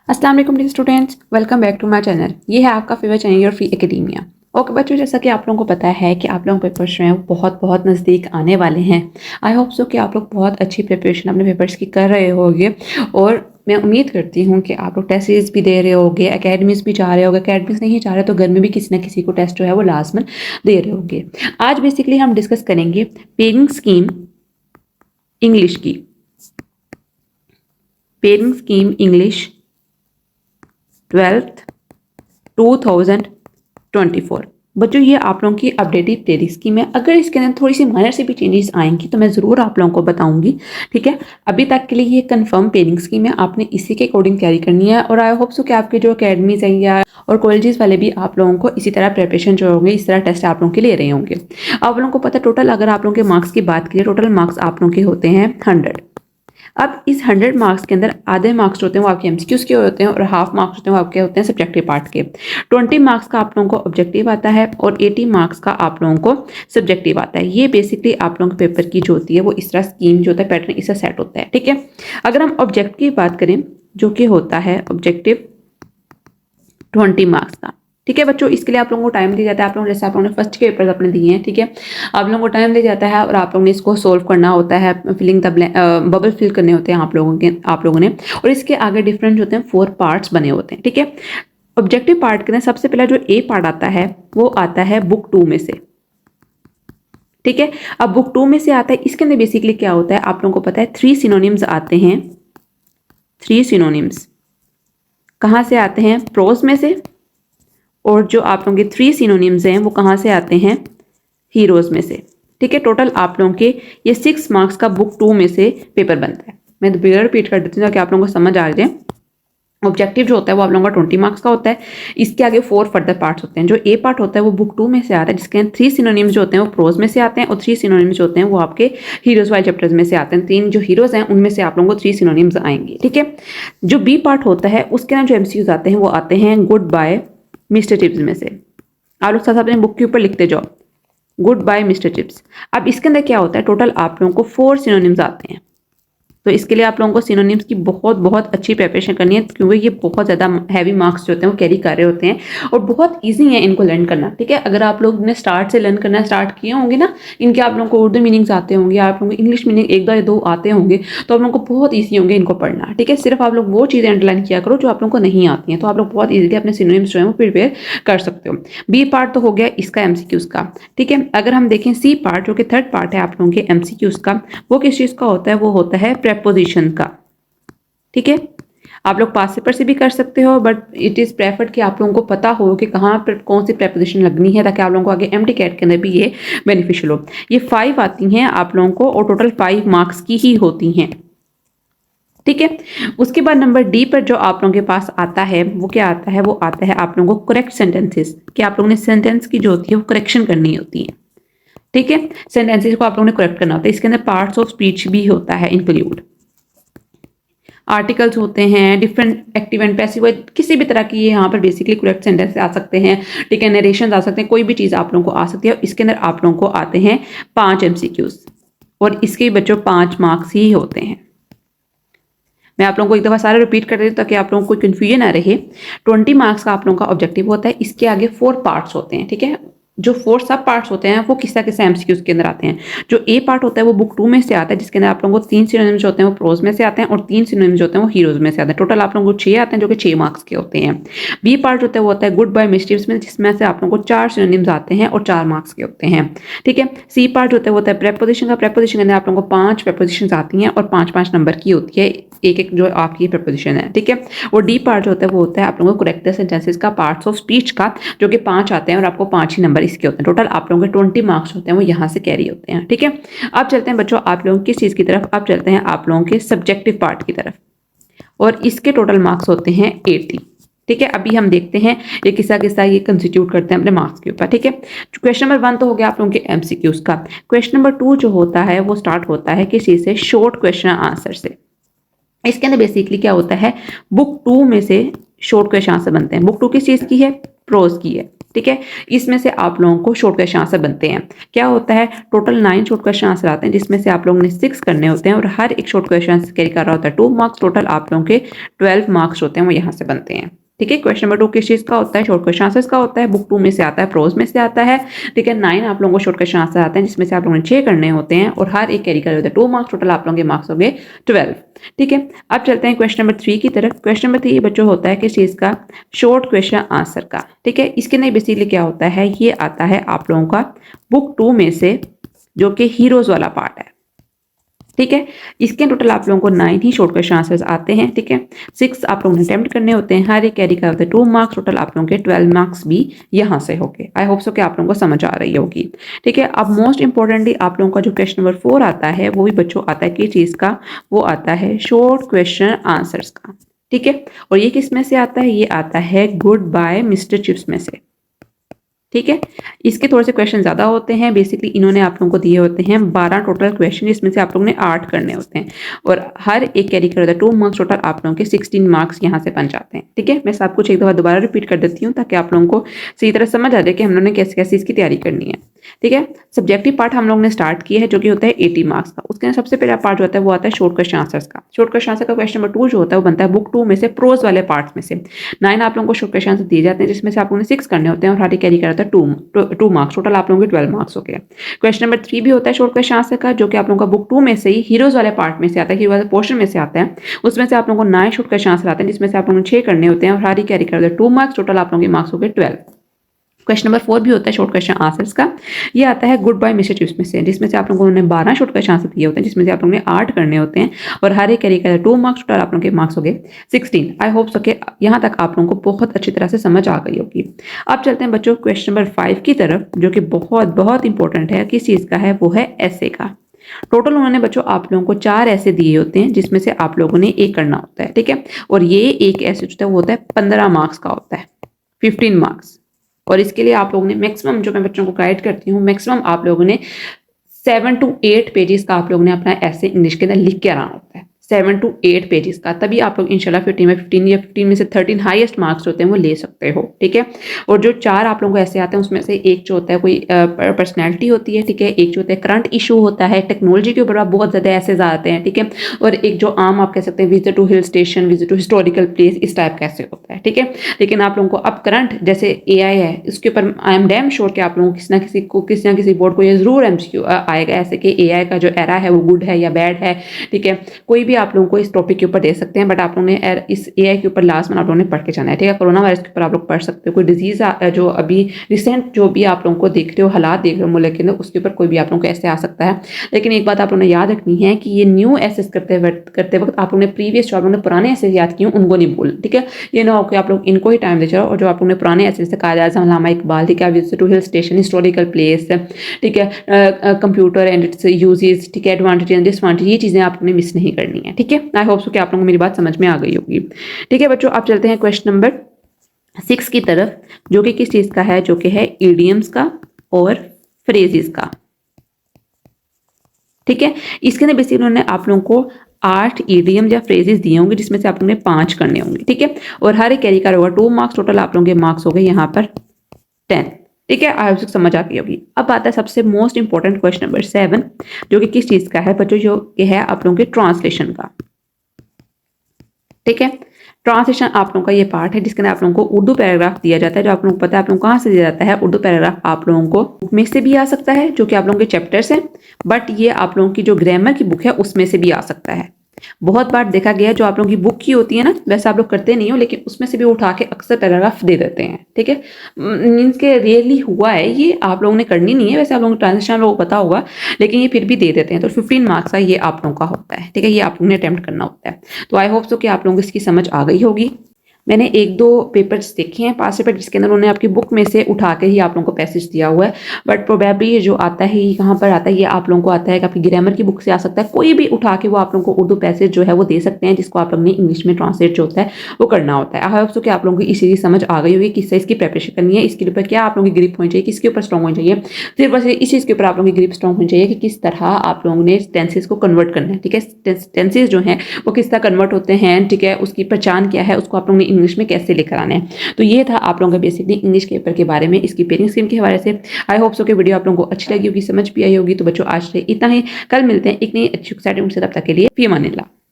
अस्सलाम वालेकुम dear students, welcome back to my channel. ये है आपका favourite channel your free academia. Okay बच्चों, जैसा कि आप लोगों को पता है कि आप लोगों के पेपर्स जो हैं वो बहुत नज़दीक आने वाले हैं। आई होप सो कि आप लोग बहुत अच्छी प्रिपरेशन अपने पेपर्स की कर रहे होंगे और मैं उम्मीद करती हूँ कि आप लोग टेस्ट सीरीज भी दे रहे होंगे, एकेडमीज भी जा रहे होंगे। एकेडमीज नहीं जा रहे तो घर में भी किसी ना किसी को टेस्ट जो है वो लाजमन दे रहे होंगे। आज बेसिकली हम डिस्कस करेंगे पेरिंग स्कीम इंग्लिश की। Pairing scheme English 12th 2024। बच्चों ये आप लोगों की अपडेटेड पेरिंग स्कीम है। अगर इसके अंदर थोड़ी सी माइनर से भी चेंजेस आएंगी तो मैं ज़रूर आप लोगों को बताऊंगी, ठीक है। अभी तक के लिए ये कंफर्म पेरिंग स्कीम है, आपने इसी के अकॉर्डिंग तैयारी करनी है। और आई होप सो कि आपके जो अकेडमीज हैं या और कॉलेजेस वाले भी आप लोगों को इसी तरह प्रिपरेशन जो होंगे, इस तरह टेस्ट आप लोगों के ले रहे होंगे। आप लोगों को पता है टोटल अगर आप लोगों के मार्क्स की बात करें, टोटल मार्क्स आप लोगों के होते हैं 100। अब इस 100 मार्क्स के अंदर आधे मार्क्स होते हैं वो आपके एमसीक्यूज के होते हैं और हाफ मार्क्स होते हैं वो आपके होते हैं सब्जेक्टिव पार्ट के। 20 मार्क्स का आप लोगों को ऑब्जेक्टिव आता है और 80 मार्क्स का आप लोगों को सब्जेक्टिव आता है। ये बेसिकली आप लोगों के पेपर की जो होती है वो इस तरह स्कीम जो होता है, पैटर्न इसका सेट होता है, ठीक है। अगर हम ऑब्जेक्टिव की बात करें जो कि होता है ऑब्जेक्टिव 20 मार्क्स का, ठीक है बच्चों। इसके लिए आप लोगों को टाइम दिया जाता है। आप लोगों जैसे आप लोगों ने फर्स्ट के पेपर्स अपने दिए हैं, ठीक है। आप लोगों को टाइम दिया जाता है और आप लोगों ने इसको सोल्व करना होता है, फिलिंग द बबल फिल करने होते हैं आप लोगों ने। और इसके आगे डिफरेंट होते हैं 4 पार्ट्स बने होते हैं, ठीक है। ऑब्जेक्टिव पार्ट के अंदर सबसे पहला जो ए पार्ट आता है वो आता है बुक 2 में से, ठीक है। अब बुक 2 में से आता है, इसके अंदर बेसिकली क्या होता है आप लोगों को पता है 3 सिनोनिम्स आते हैं। 3 सिनोनिम्स कहाँ से आते हैं? प्रोज में से। और जो आप लोगों के 3 सिनोनिम्स हैं वो कहाँ से आते हैं? हीरोज में से, ठीक है। टोटल आप लोगों के ये 6 मार्क्स का बुक 2 में से पेपर बनता है। मैं दोबारा रिपीट कर देती हूँ ताकि आप लोगों को समझ आ जाए। ऑब्जेक्टिव जो होता है वो आप लोगों का 20 मार्क्स का होता है। इसके आगे 4 फर्दर पार्ट्स होते हैं। जो ए पार्ट होता है वो बुक 2 में से आता है, जिसके अंदर 3 सिनोनिम्स जो होते हैं वो प्रोज में से आते हैं और 3 सिनोनिम्स जो होते हैं वो आपके हीरोज वाले चैप्टर्स में से आते हैं। 3 जो हीरोज हैं उनमें से आप लोगों को 3 सिनोनिम्स आएंगे, ठीक है। जो बी पार्ट होता है उसके अंदर जो एमसीक्यूज आते हैं वो आते हैं गुड बाय मिस्टर चिप्स में से। आप लोग साथ अपने बुक के ऊपर लिखते जाओ, गुड बाय मिस्टर चिप्स। अब इसके अंदर क्या होता है, टोटल आप लोगों को 4 सिनोनिम्स आते हैं। तो इसके लिए आप लोगों को सिनोनिम्स की बहुत अच्छी प्रिपरेशन करनी है, क्योंकि ये बहुत ज़्यादा हैवी मार्क्स जो होते हैं वो कैरी कर रहे होते हैं और बहुत ईजी है इनको लर्न करना, ठीक है। अगर आप लोग ने स्टार्ट से लर्न करना स्टार्ट किए होंगे ना, इनके आप लोगों को उर्दू मीनिंग्स आते होंगे, आप लोगों को इंग्लिश मीनिंग 1 या 2 आते होंगे, तो आप लोगों को बहुत ईजी होंगे इनको पढ़ना, ठीक है। सिर्फ आप लोग वो चीज़ें अंडरलाइन किया करो जो आप लोगों को नहीं आती हैं, तो आप लोग बहुत ईजिली अपने सिनोनिम्स जो है वो प्रिपेयर कर सकते हो। बी पार्ट तो हो गया इसका एमसीक्यूज का, ठीक है। अगर हम देखें सी पार्ट जो कि थर्ड पार्ट है आप लोगों के एमसीक्यूज का, वो किस चीज़ का होता है? वो होता है प्रेपोजिशन का, ठीक है। आप लोग पास पेपर से भी कर सकते हो, बट इट इज़ प्रेफर्ड कि आप लोगों को पता हो कि कहाँ पर कौन सी प्रेपोजिशन लगनी है, ताकि आप लोगों को आगे एमटी कैट के अंदर भी ये बेनिफिशियल हो। ये 5 आती हैं आप लोगों को और टोटल 5 मार्क्स की ही होती हैं, ठीक है। उसके बाद नंबर डी पर जो आप लोगों के पास आता है वो क्या आता है? वो आता है आप लोगों को करेक्ट सेंटेंसेस, कि आप लोगों ने सेंटेंस की जो होती है वो करेक्शन करनी होती है, ठीक है। सेंटेंसेस को आप लोगों ने करेक्ट करना होता है। इसके अंदर पार्ट्स ऑफ स्पीच भी होता है इंक्लूड, आर्टिकल्स होते हैं, डिफरेंट एक्टिव एंड पैसिव, किसी भी तरह की ये यहाँ पर बेसिकली करेक्ट सेंटेंस आ सकते हैं, ठीक है। नरेशन आ सकते हैं, कोई भी चीज़ आप लोगों को आ सकती है। इसके अंदर आप लोगों को आते हैं 5 एमसीक्यूज और इसके बच्चों 5 मार्क्स ही होते हैं। मैं आप लोगों को एक दफ़ा सारा रिपीट कर देती हूँ ताकि आप लोगों को कोई कन्फ्यूजन ना रहे। 20 मार्क्स का आप लोगों का ऑब्जेक्टिव होता है, इसके आगे 4 पार्ट्स होते हैं, ठीक है। जो 4 सब पार्ट्स होते हैं वो किस एमसीक्यूज के अंदर आते हैं। जो ए पार्ट होता है वो बुक 2 में से आता है, जिसके अंदर आप लोगों को 3 सिनोनिम्स होते हैं वो प्रोज में से आते हैं और 3 सिनोनिम्स होते हैं वो हीरोज में से आते हैं। टोटल आप लोगों को 6 आते हैं जो कि 6 मार्क्स के होते हैं। बी पार्ट होता है वो होता है गुड बाय मिस्टीव्स में, जिसमें से आप लोगों को 4 सिनोनिम्स आते हैं और 4 मार्क्स के होते हैं, ठीक है। सी पार्ट होता है वो होता है प्रेपोजिशन का। प्रेपोजिशन के अंदर आप लोगों को 5 प्रेपोजिशन आती हैं और 5-5 नंबर की होती है एक जो आपकी प्रेपोजिशन है, ठीक है। और डी पार्ट होता है वो होता है आप लोगों को करेक्ट सेंटेंसेस का, पार्ट्स ऑफ स्पीच का, जो कि 5 आते हैं और आपको 5 ही नंबर इसके होते हैं। टोटल आप लोगों के 20 मार्क्स होते हैं वो यहाँ से कैरी होते हैं, ठीक है। अब चलते हैं बच्चों आप लोगों किस चीज़ की तरफ? अब चलते हैं आप लोगों के सब्जेक्टिव पार्ट की तरफ और इसके टोटल मार्क्स होते हैं 80, ठीक है। अभी हम देखते हैं ये किस्सा ये कंस्टिट्यूट करते हैं अपने मार्क्स के ऊपर, ठीक है। क्वेश्चन नंबर 1 तो हो गया आप लोगों के एमसीक्यूज का। क्वेश्चन नंबर 2 जो होता है वो स्टार्ट होता है किस चीज़ से? शॉर्ट क्वेश्चन आंसर से। इसके अंदर बेसिकली क्या होता है, बुक 2 में से शॉर्ट क्वेश्चन आंसर बनते हैं। बुक 2 किस चीज़ की है? प्रोज की है। ठीक है, इसमें से आप लोगों को शॉर्ट क्वेश्चन आंसर बनते हैं। क्या होता है, टोटल 9 शॉर्ट क्वेश्चन आंसर आते हैं जिसमें से आप लोगों ने 6 करने होते हैं और हर एक शॉर्ट क्वेश्चन कैरी कर रहा होता है 2 मार्क्स। टोटल आप लोगों के 12 मार्क्स होते हैं वो यहाँ से बनते हैं। ठीक है, क्वेश्चन नंबर 2 किस चीज का होता है, शॉर्ट क्वेश्चन आंसर्स का होता है, बुक 2 में से आता है, प्रोज में से आता है। ठीक है, 9 आप लोगों को शॉर्ट क्वेश्चन आंसर आते हैं जिसमें से आप लोगों ने 6 करने होते हैं और हर एक कैरी कर होता है 2 मार्क्स। टोटल आप लोगों के मार्क्स हो गए 12। ठीक है, अब चलते हैं क्वेश्चन नंबर 3 की तरफ। क्वेश्चन नंबर 3 बच्चों होता है किस चीज का, शॉर्ट क्वेश्चन आंसर का। ठीक है, इसके अंदर बेसिकली क्या होता है, ये आता है आप लोगों का बुक 2 में से जो कि हीरोज वाला पार्ट है। ठीक है, इसके टोटल आप लोगों को 9 ही शॉर्ट क्वेश्चन आंसर्स आते हैं। ठीक है, 6 आप लोगों ने अटेम्प्ट करने होते हैं, हर एक कैरी का होता है 2 मार्क्स। टोटल आप लोगों के 12 मार्क्स भी यहाँ से होंगे। आई होप सो कि आप लोगों को समझ आ रही होगी। ठीक है, अब मोस्ट इंपॉर्टेंटली आप लोगों का जो क्वेश्चन नंबर 4 आता है वो भी बच्चों आता है किस चीज़ का, वो आता है शॉर्ट क्वेश्चन आंसर्स का। ठीक है, और ये किस में से आता है, ये आता है गुड बाय मिस्टर चिप्स में से। ठीक है, इसके थोड़े से क्वेश्चन ज़्यादा होते हैं। बेसिकली इन्होंने आप लोगों को दिए होते हैं 12 टोटल क्वेश्चन, जिसमें से आप लोगों ने 8 करने होते हैं और हर एक कैरी कर होता है 2 मार्क्स। टोटल आप लोगों के 16 मार्क्स यहाँ से बन जाते हैं। ठीक है, मैं सब कुछ एक दफ़ा दोबारा रिपीट कर देती हूँ ताकि आप लोगों को सही तरह समझ आ जाए कि हम लोगों ने कैसे कैसे इसकी तैयारी करनी है। ठीक है, सब्जेक्टिव पार्ट हम लोगों ने स्टार्ट किया है जो कि होता है 80 मार्क्स का। उसके अंदर सबसे पहला पार्ट जो आता है वो आता है शॉर्ट क्वेश्चन आंसर्स का। शॉर्ट क्वेश्चन आंसर का क्वेश्चन नंबर 2 जो होता है वो बनता है बुक 2 में से प्रोज वाले पार्ट्स में से। 9 आप लोगों को शॉर्ट क्वेश्चन आंसर दिए जाते हैं जिसमें से आप लोगों ने 6 करने होते हैं और हर एक कैरी कर होता है 2 मार्क्स। टोटल आप लोगों के 12 मार्क्स हो गए। क्वेश्चन नंबर 3 भी होता है शॉर्ट क्वेश्चन आंसर का जो कि आप लोगों का बुक 2 में से ही हीरोज वाले पार्ट में से आता है, हीरो वाले पोर्शन में से आता है। उसमें से आप लोगों को 9 शॉर्ट क्वेश्चन आंसर आते हैं जिसमें से आप लोगों ने 6 करने होते हैं और हर एक कैरी कर होता है 2 मार्क्स। टोटल आप लोगों के मार्क्स हो गए 12। क्वेश्चन नंबर 4 भी होता है शॉर्ट क्वेश्चन आंसर्स का। ये आता है गुड बाय मिस्टर चिप्स में से, जिसमें से आप लोगों ने 12 शॉर्ट क्वेश्चन आंसर दिए होते हैं जिसमें से आप लोगों ने 8 करने होते हैं और हर एक कैरी का 2 मार्क्स। टोटल आप लोगों के मार्क्स हो गए 16। आई होप सो कि यहाँ तक आप लोगों को बहुत अच्छी तरह से समझ आ गई होगी। अब चलते हैं बच्चों क्वेश्चन नंबर 5 की तरफ जो कि बहुत बहुत इंपॉर्टेंट है। किस चीज़ का है, वो है ऐसे का। टोटल उन्होंने बच्चों आप लोगों को 4 ऐसे दिए होते हैं जिसमें से आप लोगों ने एक करना होता है। ठीक है, और ये एक ऐसे होता है वो होता है 15 मार्क्स का होता है, 15 मार्क्स। और इसके लिए आप लोगों ने मैक्सिमम, जो मैं बच्चों को गाइड करती हूँ, मैक्सिमम आप लोगों ने 7 to 8 पेजेस का आप लोगों ने अपना ऐसे इंग्लिश के अंदर लिख के आना होता है। 7 to 8 पेजेस का, तभी आप लोग इंशाल्लाह 15 में 15 या 15 में से 13 हाईएस्ट मार्क्स होते हैं वो ले सकते हो। ठीक है, और जो 4 आप लोगों को ऐसे आते हैं उसमें से एक जो होता है कोई पर्सनैलिटी होती है। ठीक है, एक जो होता है करंट इशू होता है, टेक्नोलॉजी के ऊपर बहुत ज़्यादा ऐसे आते हैं। ठीक है, और एक जो आम आप कह सकते हैं visit to hill station, visit to historical place, इस टाइप का ऐसे होता है। ठीक है, लेकिन आप लोगों को अब करंट जैसे AI है इसके ऊपर आई एम डैम श्योर कि आप लोगों को किसी ना किसी बोर्ड को ये जरूर MCQ आएगा ऐसे कि AI का जो एरा है वो गुड है या बैड है। ठीक है, कोई भी आप लोगों को इस टॉपिक के ऊपर दे सकते हैं, बट आप लोगों ने इस AI के ऊपर लास्ट में आप लोगों ने पढ़ के जाना है। ठीक है, कोरोना वायरस के ऊपर आप लोग पढ़ सकते हो, कोई डिजीज जो अभी रिसेंट जो भी आप लोगों को देख रहे हो, हालात देख रहे हो मुल्क के अंदर, उसके ऊपर कोई भी आप लोगों को ऐसे आ सकता है। लेकिन एक बात आप लोगों ने याद रखनी है कि ये न्यू एसेस करते वक्त आप लोगों ने प्रीवियस जो आप लोगों ने पुराने एसेस याद किए उनको नहीं भूल। ठीक है, ये ना हो कि आप लोग इनको ही टाइम दे जाओ और जो आप लोगों ने पुराने एसेस से कायद आज़म, अल्लामा इकबाल, ठीक है, visit to hill station, historical place, ठीक है, कंप्यूटर एंड इट्स यूजेस, ठीक है, एडवांटेज एंड डिसएडवांटेज, ये चीज़ें आपने मिस नहीं करनी है। ठीक है, आई होप सो कि आप लोगों को मेरी बात समझ में आ गई होगी। ठीक है बच्चों, आप चलते हैं क्वेश्चन नंबर 6 की तरफ जो कि किस चीज़ का है, जो कि है इडियम्स का और फ्रेजेस का। ठीक है, इसके अंदर बेसिकली उन्होंने आप लोगों को 8 इडियम या फ्रेजेस दिए होंगे जिसमें से आप लोगों ने 5 करने होंगे। ठीक है, और हर एक कैरी का होगा 2 मार्क्स। टोटल आप लोगों के मार्क्स हो गए यहाँ पर 10। ठीक है, आप समझ आ गई होगी। अब आता है सबसे मोस्ट इंपॉर्टेंट क्वेश्चन नंबर 7 जो कि किस चीज़ का है बच्चों, जो कि है आप लोगों के ट्रांसलेशन का। ठीक है, ट्रांसलेशन आप लोगों का ये पार्ट है जिसके अंदर आप लोगों को उर्दू पैराग्राफ दिया जाता है। जो आप लोगों को पता है आप लोगों को कहाँ से दिया जाता है, उर्दू पैराग्राफ आप लोगों को बुक में से भी आ सकता है जो कि आप लोगों के चैप्टर्स हैं, बट ये आप लोगों की जो ग्रामर की बुक है उसमें से भी आ सकता है। बहुत बार देखा गया जो आप लोगों की बुक की होती है ना, वैसे आप लोग करते नहीं हो, लेकिन उसमें से भी उठा के अक्सर पैराग्राफ दे देते हैं। ठीक है, मीन्स के रियली हुआ है, ये आप लोगों ने करनी नहीं है, वैसे आप लोगों को ट्रांसलेशन लोगों को पता होगा, लेकिन ये फिर भी दे देते हैं। तो 15 मार्क्स का ये आप लोगों का होता है। ठीक है, ये आप लोगों ने अटेम्प्ट करना होता है। तो आई होप सो कि आप लोगों को इसकी समझ आ गई होगी। मैंने 1-2 पेपर्स देखे हैं, पास पेपर जिसके अंदर उन्होंने आपकी बुक में से उठा के ही आप लोगों को पैसेज दिया हुआ है, बट प्रोबेबली ये जो आता है ये कहाँ पर आता है, ये आप लोगों को आता है कि आपकी ग्रामर की बुक से आ सकता है। कोई भी उठा के वो आप लोगों को उर्दू पैसेज जो है वो दे सकते हैं, जिसको आप लोगों ने इंग्लिश में ट्रांसलेट जो होता है वो करना होता है। आई होप सो कि आप लोगों को इसी समझ आ गई होगी किससे इसकी प्रिपरेशन करनी है, इसके ऊपर क्या आप लोगों की ग्रिप होनी चाहिए, किसके ऊपर स्ट्रॉन्ग होनी चाहिए। फिर बस इस चीज़ के ऊपर आप लोगों की ग्रिप स्ट्रॉन्ग होनी चाहिए कि किस तरह आप लोगों ने टेंसेज को कन्वर्ट करना है। ठीक है, टेंसेज जो हैं वो किस तरह कन्वर्ट होते हैं, ठीक है, उसकी पहचान क्या है, उसको आप लोगों ने इंग्लिश में कैसे लेकर आना है। तो ये था आप लोगों का बेसिकली इंग्लिश के पेपर के बारे में, इसकी पेयरिंग स्कीम के हवाले से। आई होप सो कि वीडियो आप लोगों को अच्छी लगी होगी, समझ भी आई होगी। तो बच्चों आज से इतना ही, कल मिलते हैं एक नई अच्छी एक्साइटिंग से, तब तक के लिए फी अमानिल्लाह।